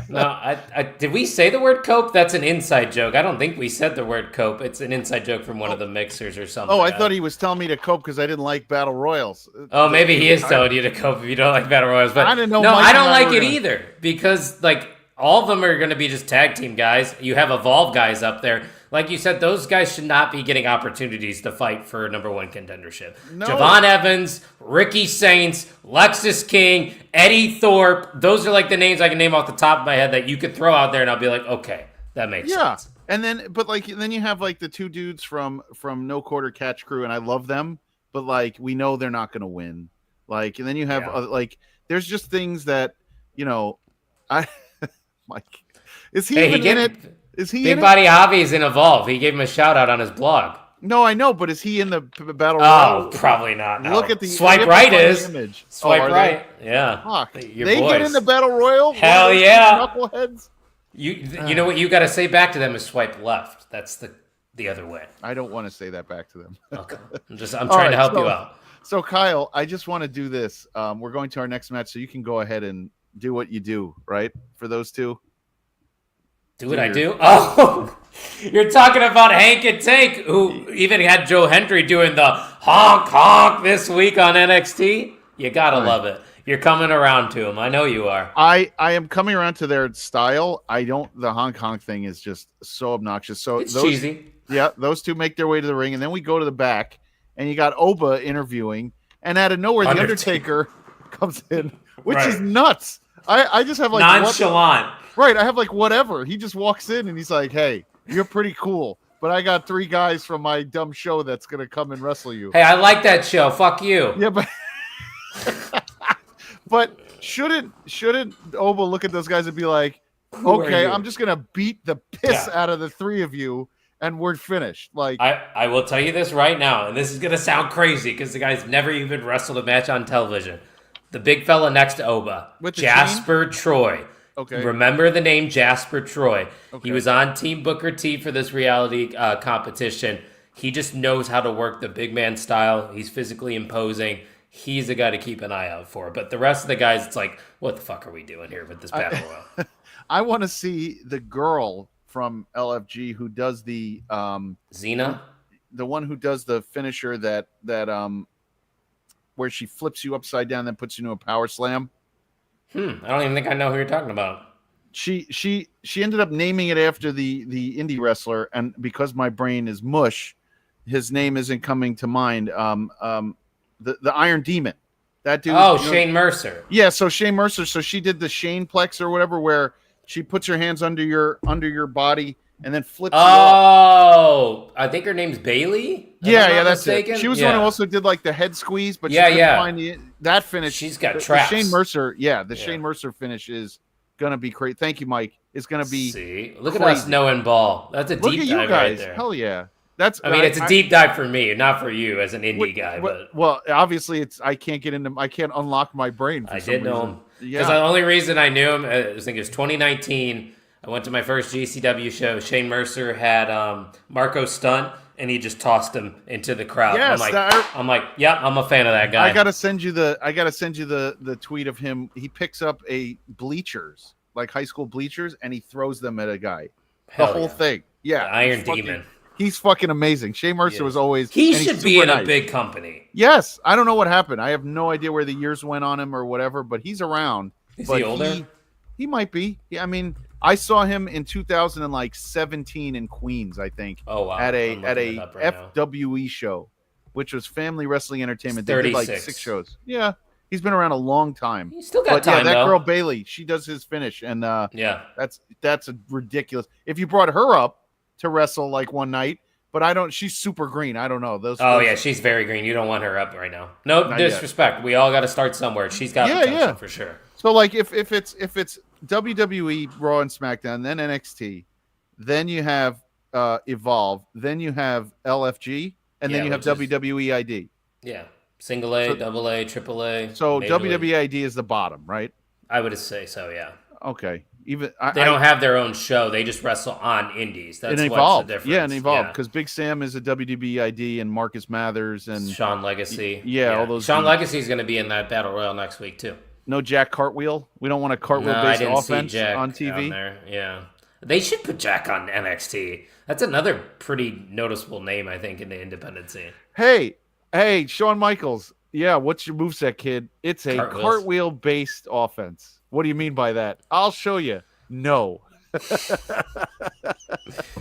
No, I did we say the word cope? That's an inside joke. I don't think we said the word cope. It's an inside joke from one of the mixers or something. Oh, I thought he was telling me to cope because I didn't like battle royals. Oh, maybe he is telling you to cope if you don't like battle royals. But I didn't know. No, Mike I don't like it either because like all of them are going to be just tag team guys. You have Evolve guys up there. Like you said, those guys should not be getting opportunities to fight for number one contendership. No. Javon Evans, Ricky Saints, Lexus King, Eddie Thorpe. Those are like the names I can name off the top of my head that you could throw out there and I'll be like, okay, that makes sense. And then you have like the 2 dudes from No Quarter Catch Crew, and I love them, but like we know they're not going to win. Like, and then you have like there's just things that, you know, Mike, is he even in it? Is he Big Body Hobbies in Evolve? He gave him a shout out on his blog. No, I know, but is he in the battle royal? Oh, probably not. No. Look at the swipe right is image. Swipe right. Yeah. Fuck. They get in the battle royal. Hell yeah. Knuckleheads. You know what you got to say back to them is swipe left. That's the other way. I don't want to say that back to them. Okay. I'm trying to help you out. So Kyle, I just want to do this. We're going to our next match, so you can go ahead and do what you do, right? For those two. Do what I do? Oh, you're talking about Hank and Tank, who even had Joe Hendry doing the honk honk this week on NXT. You gotta love it. You're coming around to him. I know you are. I am coming around to their style. The honk honk thing is just so obnoxious. So it's cheesy. Yeah, those two make their way to the ring, and then we go to the back, and you got Oba interviewing, and out of nowhere, the Undertaker comes in, which is nuts. I just have like nonchalant. Right, I have like whatever. He just walks in and he's like, "Hey, you're pretty cool, but I got 3 guys from my dumb show that's gonna come and wrestle you." Hey, I like that show. Fuck you. Yeah, but but shouldn't Oba look at those guys and be like, "Okay, I'm just gonna beat the piss out of the 3 of you, and we're finished." Like, I will tell you this right now, and this is gonna sound crazy because the guy's never even wrestled a match on television. The big fella next to Oba, Jasper Troy. Okay. Remember the name Jasper Troy. Okay. He was on Team Booker T for this reality competition. He just knows how to work the big man style. He's physically imposing. He's a guy to keep an eye out for. But the rest of the guys, it's like, what the fuck are we doing here with this battle royal? I want to see the girl from LFG who does the Xena? The one who does the finisher that where she flips you upside down and then puts you into a power slam. I don't even think I know who you're talking about. She ended up naming it after the indie wrestler, and because my brain is mush, his name isn't coming to mind. The Iron Demon. That dude. Oh, Shane Mercer. Yeah, so Shane Mercer. So she did the Shane Plex or whatever, where she puts her hands under your body and then flips. Oh, I think her name's Bailey. Yeah, that's it. She was the one who also did like the head squeeze, but she couldn't find that finish. She's got traps. The Shane Mercer, Shane Mercer finish is gonna be crazy. Thank you, Mike. It's gonna be. See, look at us knowing ball. That's a deep dive right there. Hell yeah. It's a deep dive for me, not for you as an indie guy. Well, obviously, I can't unlock my brain. I did know him because the only reason I knew him, I think it was 2019. I went to my first GCW show. Shane Mercer had Marco Stunt, and he just tossed him into the crowd. Yes, I'm like, yeah, I'm a fan of that guy. I gotta send you the tweet of him. He picks up a bleachers, like high school bleachers, and he throws them at a guy. The whole thing. Yeah, the Iron Demon. He's fucking amazing. Shane Mercer was always. He should be in a big company. Yes, I don't know what happened. I have no idea where the years went on him or whatever, but he's around. Is he older? He might be. Yeah, I mean, I saw him in 2017 in Queens, I think. Oh wow! At a FWE show, which was Family Wrestling Entertainment. They did like 6 shows. Yeah, he's been around a long time. He's still got time. Yeah, that girl Bailey, she does his finish, and that's a ridiculous. If you brought her up to wrestle like one night, but she's super green. I don't know those. Yeah, she's very green. You don't want her up right now. No disrespect. We all got to start somewhere. She's got potential for sure. So like if it's WWE, Raw and SmackDown, then NXT, then you have Evolve, then you have LFG, and then you have WWE ID. Yeah, single A, double A, triple A. So WWE ID is the bottom, right? I would say so. Yeah. Okay. Even they don't have their own show; they just wrestle on indies. That's what's the difference. Yeah, and Evolve because Big Sam is a WWE ID, and Marcus Mathers and Sean Legacy. All those. Sean Legacy is going to be in that battle royal next week too. No Jack Cartwheel. We don't want a cartwheel-based offense on TV. There. Yeah, they should put Jack on NXT. That's another pretty noticeable name, I think, in the independent scene. Hey, Shawn Michaels. Yeah, what's your moveset, kid? It's a cartwheel-based offense. What do you mean by that? I'll show you. No.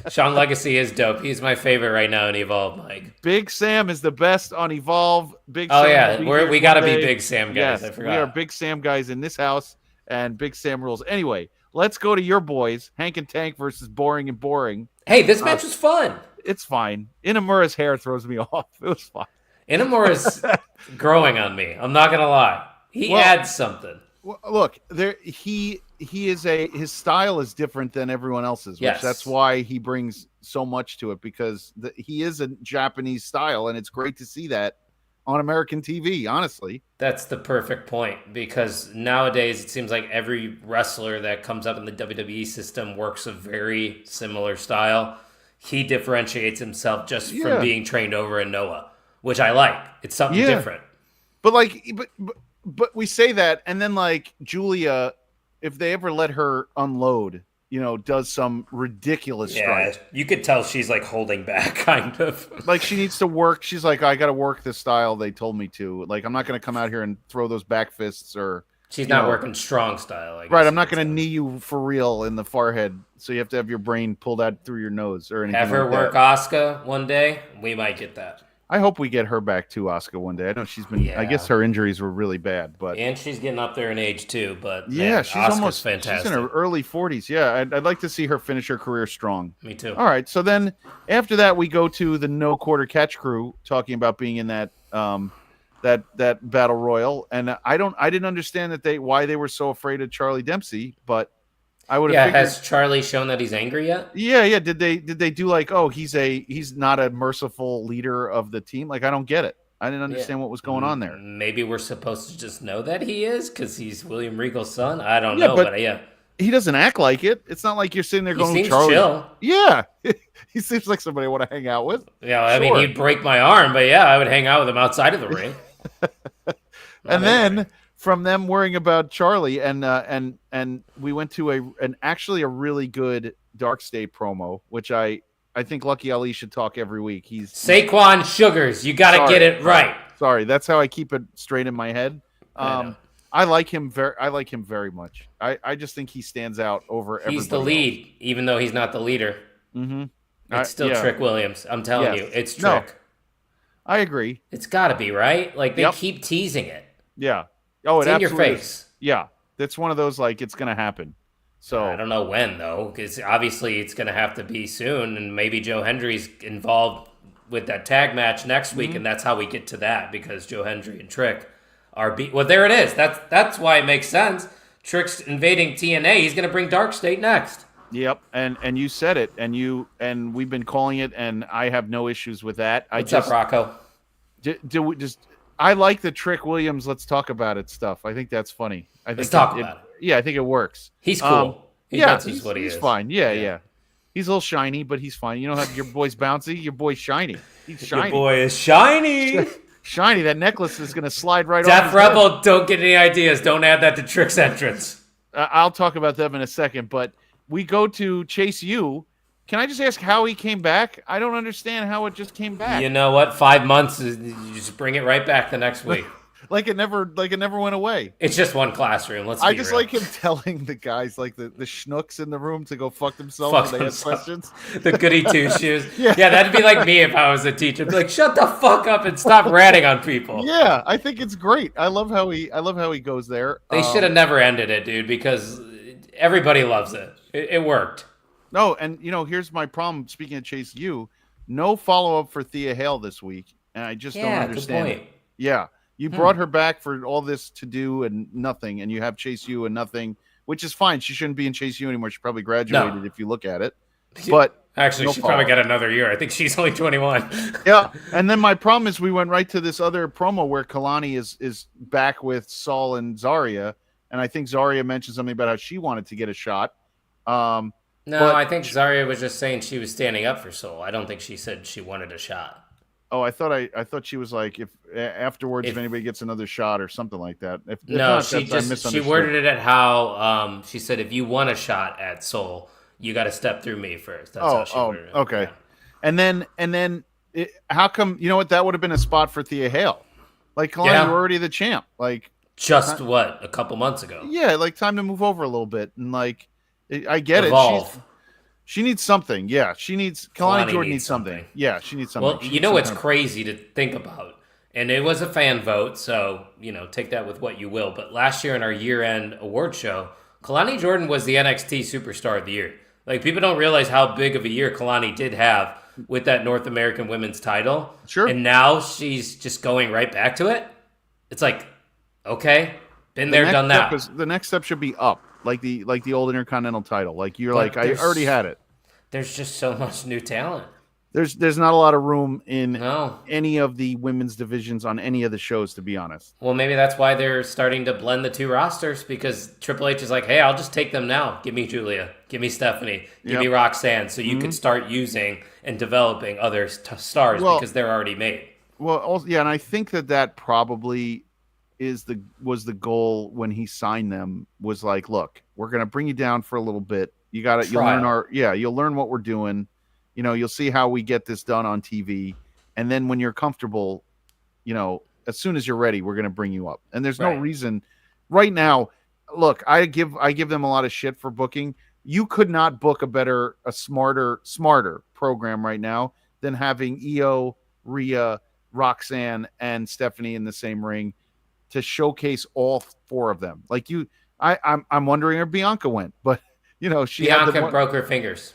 Sean Legacy is dope. He's my favorite right now in Evolve, Mike. Big Sam is the best on Evolve. We got to be Big Sam guys. Yes, I forgot. We are Big Sam guys in this house, and Big Sam rules. Anyway, let's go to your boys, Hank and Tank versus Boring and Boring. Hey, this match was fun. It's fine. Inamura's hair throws me off. It was fine. Inamura's growing on me. I'm not gonna lie. He adds something. Well, look, his style is different than everyone else's. Which that's why he brings so much to it because he is a Japanese style, and it's great to see that on American TV. Honestly, that's the perfect point because nowadays it seems like every wrestler that comes up in the WWE system works a very similar style. He differentiates himself just from being trained over in Noah, which I like. It's something different. But we say that, and then like Giulia, if they ever let her unload, does some ridiculous strike. You could tell she's like holding back, kind of. Like she needs to work. She's like, I got to work the style they told me to. Like I'm not going to come out here and throw those back fists or. She's not working strong style. I guess. Right, I'm not going to knee you for real in the forehead, so you have to have your brain pulled out through your nose or anything. Have her work Asuka one day. We might get that. I hope we get her back to Asuka one day. I know she's been. I guess her injuries were really bad, and she's getting up there in age too. But she's almost fantastic. She's in her early 40s. Yeah, I'd like to see her finish her career strong. Me too. All right, so then after that we go to the No Quarter Catch crew talking about being in that that battle royal, and I didn't understand why they were so afraid of Charlie Dempsey, but. I would have has Charlie shown that he's angry yet? Yeah. Did they do like, he's not a merciful leader of the team? Like, I don't get it. I didn't understand what was going on there. Maybe we're supposed to just know that he is because he's William Regal's son. I don't know, but he doesn't act like it. It's not like you're sitting there going, he seems Charlie. Chill. Yeah, he seems like somebody I want to hang out with. Yeah, I mean, he'd break my arm, but I would hang out with him outside of the ring. And then. From them worrying about Charlie, and we went to actually a really good Dark State promo, which I think Lucky Ali should talk every week. He's Saquon Sugars. You got to get it right. Sorry, that's how I keep it straight in my head. I like him very much. I just think he stands out over everybody. He's the lead, even though he's not the leader. Mm-hmm. It's still Yeah. Trick Williams. I'm telling Yes. you, it's No. Trick. I agree. It's got to be, right? Like, they Yep. keep teasing it. Yeah. Oh, It's it in your absolutely face. is. Yeah. That's one of those, like, it's going to happen. So I don't know when, though, because obviously it's going to have to be soon, and maybe Joe Hendry's involved with that tag match next week, and that's how we get to that, because Joe Hendry and Trick are well, there it is. That's why it makes sense. Trick's invading TNA. He's going to bring Dark State next. Yep, and you said it, and we've been calling it, and I have no issues with that. What's up, Rocco? I like the Trick Williams. Let's talk about it stuff. I think that's funny. Let's talk about it. Yeah, I think it works. He's cool. He's fine. Yeah. He's a little shiny, but he's fine. You know how your boy's bouncy? Your boy's shiny. He's shiny. Your boy is shiny. Shiny. That necklace is going to slide right off. Death Rebel, don't get any ideas. Don't add that to Trick's entrance. I'll talk about them in a second, but we go to Chase U. Can I just ask how he came back? I don't understand how it just came back. You know what? 5 months, you just bring it right back the next week. like it never went away. It's just one classroom. I just like him telling the guys, like the schnooks in the room, to go fuck themselves when they ask questions. The goody two shoes. Yeah, that'd be like me if I was a teacher. I'd be like, shut the fuck up and stop ratting on people. Yeah, I think it's great. I love how he goes there. They should have never ended it, dude, because everybody loves it. It worked. No, and here's my problem. Speaking of Chase U, no follow up for Thea Hale this week, and I just don't understand. Good point. Yeah. You brought her back for all this to do and nothing, and you have Chase U and nothing, which is fine. She shouldn't be in Chase U anymore. She probably graduated if you look at it. But actually, she probably got another year. I think she's only 21. Yeah, and then my problem is we went right to this other promo where Kalani is back with Saul and Zarya, and I think Zarya mentioned something about how she wanted to get a shot. No, I think Zarya was just saying she was standing up for Saul. I don't think she said she wanted a shot. Oh, I thought she was like, if afterwards, if anybody gets another shot or something like that. She worded it at how she said, if you want a shot at Soul, you got to step through me first. That's how she worded it. Okay. Yeah. And then how come, that would have been a spot for Thea Hale? Like, Kalani, you're already the champ. Like, just a couple months ago. Yeah, like time to move over a little bit. And like, I get Evolve. it. She needs something. Yeah, she needs. Kalani Jordynne needs something. Yeah, she needs something. Well, it's crazy to think about. And it was a fan vote, so, take that with what you will. But last year in our year-end award show, Kalani Jordynne was the NXT Superstar of the Year. Like, people don't realize how big of a year Kalani did have with that North American Women's title. Sure. And now she's just going right back to it. It's like, okay, been there, done that. The next step should be up. Like the old Intercontinental title. Like I already had it. There's just so much new talent. There's not a lot of room in any of the women's divisions on any of the shows, to be honest. Well, maybe that's why they're starting to blend the two rosters, because Triple H is like, hey, I'll just take them now. Give me Giulia. Give me Stephanie. Give me Roxanne. So you can start using and developing other stars because they're already made. Well, also, and I think that probably was the goal when he signed them, was like, look, we're going to bring you down for a little bit. You'll learn what we're doing. You'll see how we get this done on TV. And then when you're comfortable, as soon as you're ready, we're going to bring you up. And there's no reason right now. Look, I give them a lot of shit for booking. You could not book a smarter program right now than having Io, Rhea, Roxanne, and Stephanie in the same ring to showcase all four of them. Like I'm wondering where Bianca went, but Bianca broke her fingers.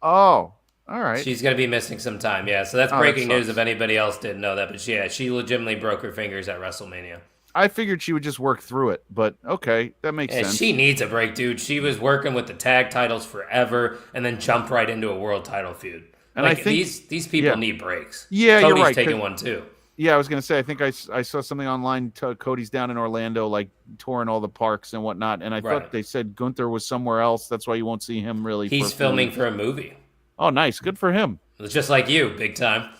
Oh, all right. She's going to be missing some time. Yeah. So that's breaking news if anybody else didn't know that. But she legitimately broke her fingers at WrestleMania. I figured she would just work through it, but okay, that makes sense. She needs a break, dude. She was working with the tag titles forever and then jumped right into a world title feud. And I think these people need breaks. Yeah, Cody's you're right. Taking one too. Yeah, I was going to say, I think I saw something online. Cody's down in Orlando, like touring all the parks and whatnot. And I thought they said Gunther was somewhere else. That's why you won't see him really. He's filming for a movie. Oh, nice. Good for him. It's just like you, big time.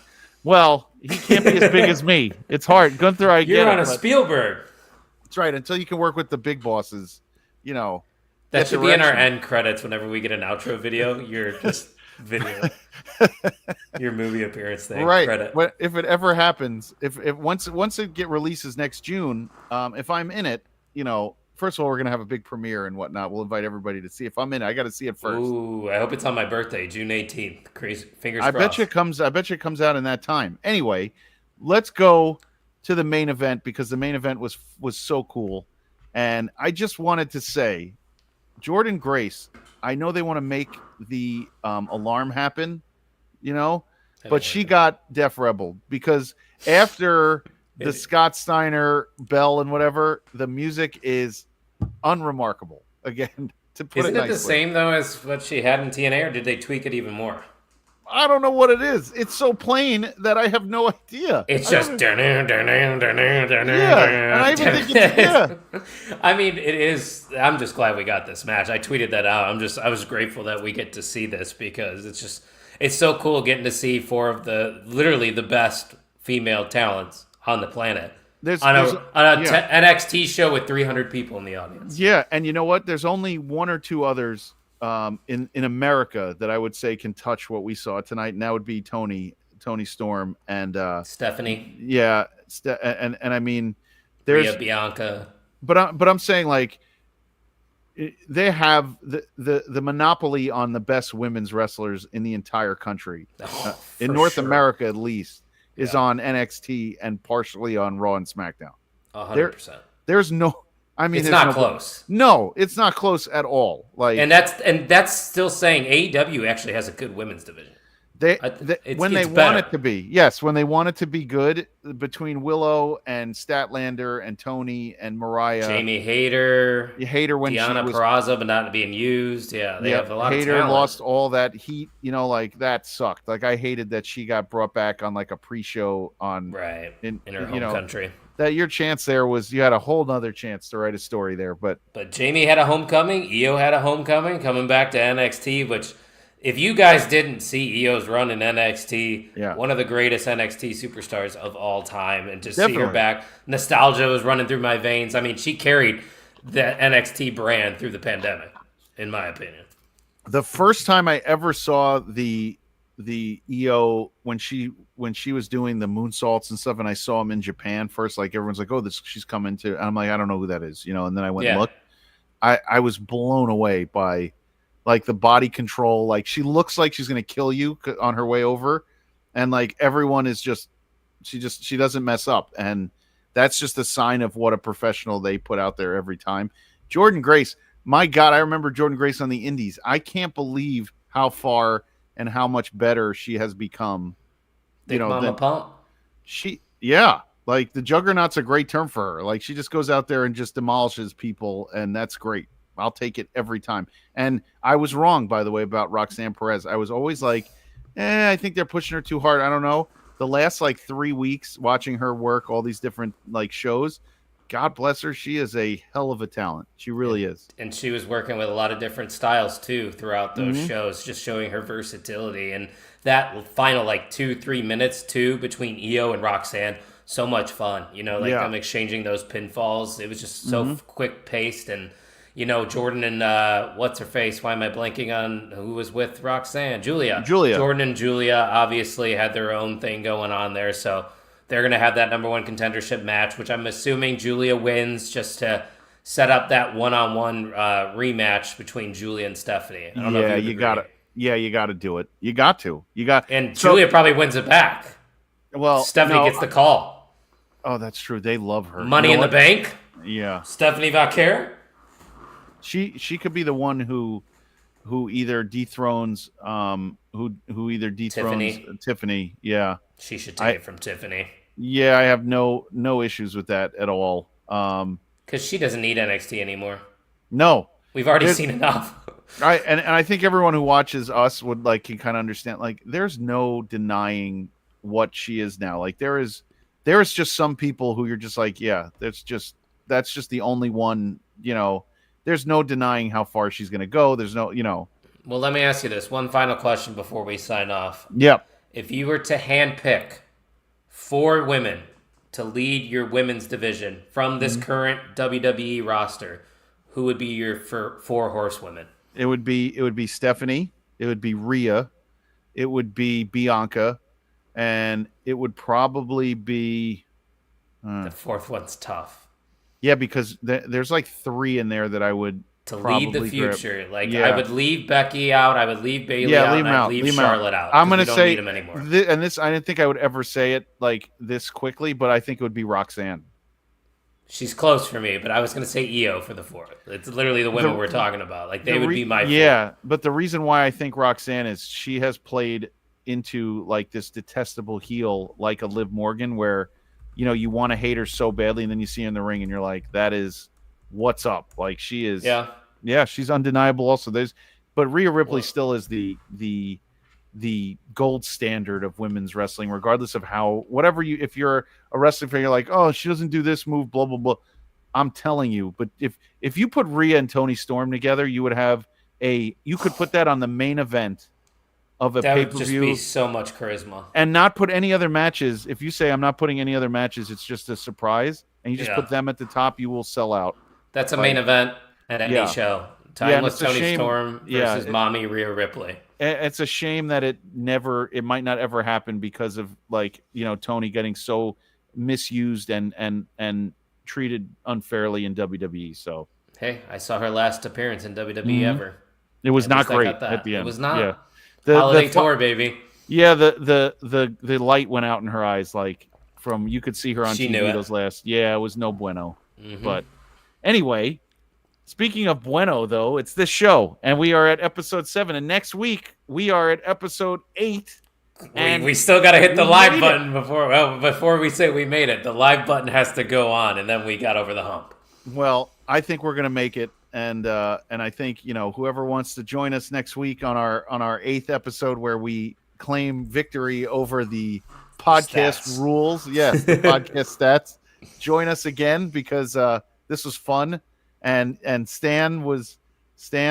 Well, he can't be as big as me. It's hard. Gunther, I get it. You're on a Spielberg. That's right. Until you can work with the big bosses, That should be in our end credits whenever we get an outro video. You're just video. Your movie appearance thing. Right. Credit. But if it ever happens, if once it releases next June, if I'm in it, first of all, we're gonna have a big premiere and whatnot. We'll invite everybody to see. If I'm in, I got to see it first. Ooh, I hope it's on my birthday, June 18th. Crazy, fingers I crossed. bet you it comes out in that time. Anyway, let's go to the main event because the main event was so cool, and I just wanted to say, Jordynne Grace. I know they want to make the alarm happen, but she got Def Rebel because after the Scott Steiner bell and whatever, the music is unremarkable. Again, to put Isn't it it nicely. the same though as what she had in TNA, or did they tweak it even more? I don't know what it is. It's so plain that I have no idea. It's just and I even think I mean, it is. I'm just glad we got this match. I tweeted that out. I was grateful that we get to see this because it's so cool getting to see four of literally the best female talents on the planet on a NXT show with 300 people in the audience. Yeah, and you know what? There's only one or two others in America that I would say can touch what we saw tonight, and that would be Tony Storm and Stephanie. Yeah, and I mean, there's Rhea, Bianca. But I'm saying, like, they have the monopoly on the best women's wrestlers in the entire country, in North America at least, is on NXT and partially on Raw and SmackDown. 100%. There's no. I mean, it's not close. No, it's not close at all. Like, and that's still saying AEW actually has a good women's division. When they want it to be, yes, when they want it to be good, between Willow and Statlander and Tony and Mariah, Jamie Hayter, when Deonna Purrazzo, but not being used. Yeah, they have a lot Hayter of talent. Lost all that heat. Like that sucked. Like I hated that she got brought back on like a pre-show on in her home country. That your chance there was you had a whole nother chance to write a story there, but Jamie had a homecoming. Io had a homecoming coming back to NXT, which. If you guys didn't see Io's run in NXT, one of the greatest NXT superstars of all time, and to see her back, nostalgia was running through my veins. I mean, she carried the NXT brand through the pandemic, in my opinion. The first time I ever saw the Io when she was doing the moonsaults and stuff, and I saw him in Japan first, like everyone's like, "Oh, she's coming to," and I'm like, "I don't know who that is," and then I went and looked. I was blown away by. Like the body control, like she looks like she's going to kill you on her way over. And like everyone is she doesn't mess up. And that's just a sign of what a professional they put out there every time. Jordynne Grace, my God, I remember Jordynne Grace on the Indies. I can't believe how far and how much better she has become. Mama Pump. Like the Juggernaut's a great term for her. Like she just goes out there and just demolishes people. And that's great. I'll take it every time. And I was wrong, by the way, about Roxanne Perez. I was always like, I think they're pushing her too hard. I don't know. The last 3 weeks watching her work all these different shows, God bless her. She is a hell of a talent. She really is. And she was working with a lot of different styles too throughout those shows, just showing her versatility. And that final 2-3 minutes too between Io and Roxanne, so much fun. Them exchanging those pinfalls. It was just so quick paced. And Jordynne and what's her face? Why am I blanking on who was with Roxanne? Giulia. Jordynne and Giulia obviously had their own thing going on there, so they're going to have that number one contendership match, which I'm assuming Giulia wins just to set up that one-on-one rematch between Giulia and Stephanie. I don't know if you got it. Yeah, you got to do it. You got to. And Giulia probably wins it back. Well, Stephanie gets the call. Oh, that's true. They love her. Money in the Bank. Yeah. Stephanie Vaquer. She could be the one who either dethrones Tiffany. Yeah. She should take it from Tiffany. Yeah, I have no issues with that at all. Because she doesn't need NXT anymore. No. We've already seen enough. Right, and I think everyone who watches us would can kind of understand. There's no denying what she is now. There is just some people who you're just that's just the only one. There's no denying how far she's going to go. There's no, Well, let me ask you this. One final question before we sign off. Yep. If you were to handpick 4 women to lead your women's division from this current WWE roster, who would be your 4 horsewomen? It would be Stephanie. It would be Rhea. It would be Bianca. And it would probably be... the 4th one's tough. Yeah, because there's like 3 in there that I would To lead the probably grab. future. Like, I Yeah. would leave Becky out, I would leave Bailey Yeah, out, leave and him I'd out. leave Leave him out. Charlotte out. I'm 'Cause gonna we don't say, need them anymore. and this I didn't think I would ever say it like this quickly, but I think it would be Roxanne. She's close for me, but I was going to say EO for the 4th. It's literally the women we're talking about. Like, they would be my 4th. Yeah, but the reason why I think Roxanne is she has played into like this detestable heel like a Liv Morgan, where you want to hate her so badly, and then you see her in the ring, and you're like, that is what's up. Like she is. Yeah, she's undeniable. Also, but Rhea Ripley still is the gold standard of women's wrestling, regardless of if you're a wrestling fan, you're like, oh, she doesn't do this move, blah blah blah. I'm telling you, but if you put Rhea and Toni Storm together, you could put that on the main event of a pay-per-view. That would just be so much charisma. And not put any other matches. If you say I'm not putting any other matches, it's just a surprise, and you just put them at the top, you will sell out. That's a main event at any show. Timeless Toni Storm versus Mommy Rhea Ripley. It's a shame that it might not ever happen because of Toni getting so misused and treated unfairly in WWE. So hey, I saw her last appearance in WWE ever. It was not great at the end. It was not. Yeah. Holiday tour, baby. Yeah, the light went out in her eyes, like you could see her on TV those last. Yeah, it was no bueno. Mm-hmm. But anyway, speaking of bueno, though, it's this show, and we are at episode 7, and next week we are at episode 8. And we still got to hit the live button before we say we made it. The live button has to go on, and then we got over the hump. Well, I think we're gonna make it, and I think whoever wants to join us next week on our 8th episode, where we claim victory over the podcast rules, yes, the podcast stats. Join us again, because this was fun, and Stan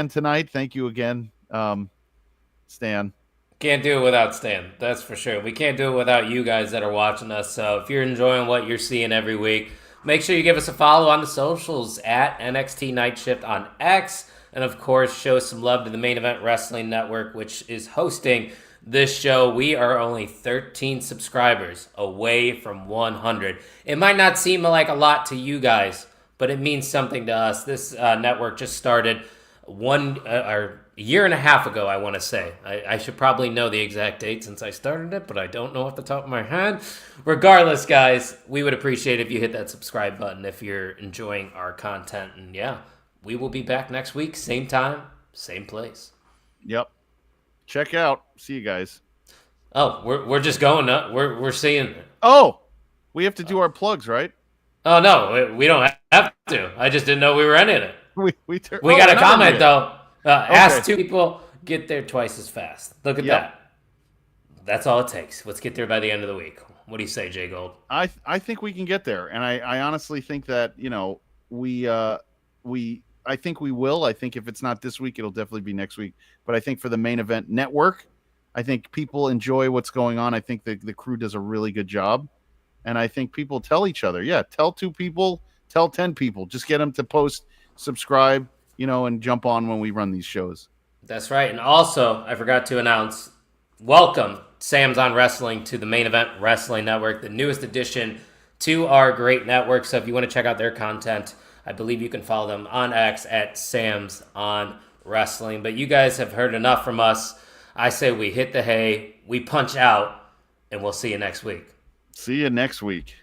tonight. Thank you again, Stan. Can't do it without Stan, that's for sure. We can't do it without you guys that are watching us. So if you're enjoying what you're seeing every week, make sure you give us a follow on the socials at NXT Night Shift on X. And of course, show some love to the Main Event Wrestling Network, which is hosting this show. We are only 13 subscribers away from 100. It might not seem like a lot to you guys, but it means something to us. This network just started a year and a half ago, I want to say. I should probably know the exact date since I started it, but I don't know off the top of my head. Regardless, guys, we would appreciate if you hit that subscribe button if you're enjoying our content. And yeah, we will be back next week, same time, same place. Yep. Check out. See you guys. Oh, we're just going up. We're seeing. Oh, we have to do our plugs, right? Oh no, we don't have to. I just didn't know we were ending it. We got a comment though. Ask 2 people, get there twice as fast. Look at that. That's all it takes. Let's get there by the end of the week. What do you say, Jay Gold? I think we can get there, and I honestly think that I think we will. I think if it's not this week, it'll definitely be next week. But I think for the Main Event Network, I think people enjoy what's going on. I think the crew does a really good job, and I think people tell each other. Yeah, tell 2 people, tell 10 people. Just get them to post, subscribe, and jump on when we run these shows. That's right. And also, I forgot to announce, welcome Sam's on Wrestling to the Main Event Wrestling Network, the newest addition to our great network. So if you want to check out their content, I believe you can follow them on X at Sam's on Wrestling. But you guys have heard enough from us. I say we hit the hay, we punch out, and we'll see you next week. See you next week.